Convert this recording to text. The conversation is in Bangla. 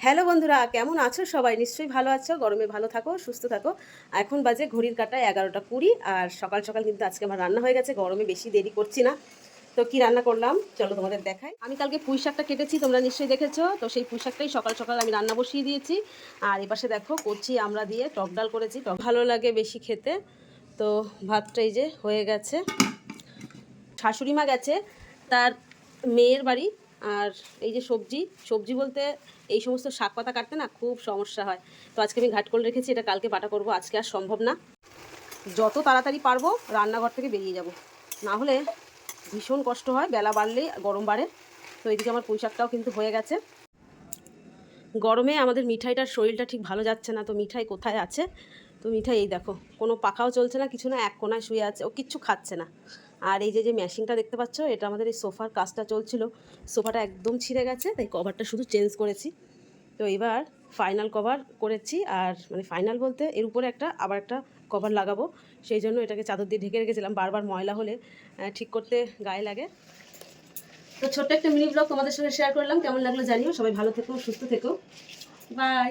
হ্যালো বন্ধুরা, কেমন আছো সবাই? নিশ্চয়ই ভালো আছো। গরমে ভালো থাকো, সুস্থ থাকো। এখন বাজে ঘড়ির কাঁটায় 11টা 20, আর সকাল সকাল কিন্তু আজকে আমার রান্না হয়ে গেছে। গরমে বেশি দেরি করছি না। তো কি রান্না করলাম চলো তোমাদের দেখাই। আমি কালকে পুঁই শাকটা কেটেছি, তোমরা নিশ্চয়ই দেখেছো। তো সেই পুঁই শাকটাই সকাল সকাল আমি রান্না বসিয়ে দিয়েছি। আর এপাশে দেখো কচি আমরা দিয়ে টক ডাল করেছি। টক ভালো লাগে বেশি খেতে। তো ভাতটা এই যে হয়ে গেছে। শাশুড়ি মা গেছে তার মেয়ের বাড়ি। আর এই যে সবজি সবজি বলতে এই সমস্ত শাক পাতা কাটতে না খুব সমস্যা হয়। তো আজকে আমি ঘাট করে রেখেছি, এটা কালকে বাটা করব। আজকে আর সম্ভব না। যত তাড়াতাড়ি পারবো রান্নাঘর থেকে বেরিয়ে যাব, না হলে ভীষণ কষ্ট হয়। বেলা বাড়লে গরম বাড়ে। তো এদিকে আমার পুঁই শাকটাও কিন্তু হয়ে গেছে। গরমে আমাদের মিঠাইটার শরীরটা ঠিক ভালো যাচ্ছে না। তো মিঠাই কোথায় আছে? তো মিঠাই এই দেখো, কোনো পাখাও চলছে না, কিছু না, এক কোনায় শুয়ে আছে, ও কিচ্ছু খাচ্ছে না। আর এই যে যে মেশিনটা দেখতে পাচ্ছ, এটা আমাদের এই সোফার কাজটা চলছিল। সোফাটা একদম ছিঁড়ে গেছে, তাই কভারটা শুধু চেঞ্জ করেছি। তো এবার ফাইনাল কভার করেছি। আর মানে ফাইনাল বলতে এর উপরে আবার একটা কভার লাগাবো। সেই জন্য এটাকে চাদর দিয়ে ঢেকে রেখেছিলাম। বারবার ময়লা হলে ঠিক করতে গায়ে লাগে। তো ছোট্ট একটা মিনি ব্লগ তোমাদের সঙ্গে শেয়ার করলাম। কেমন লাগলো জানিও। সবাই ভালো থেকো, সুস্থ থেকো। বাই।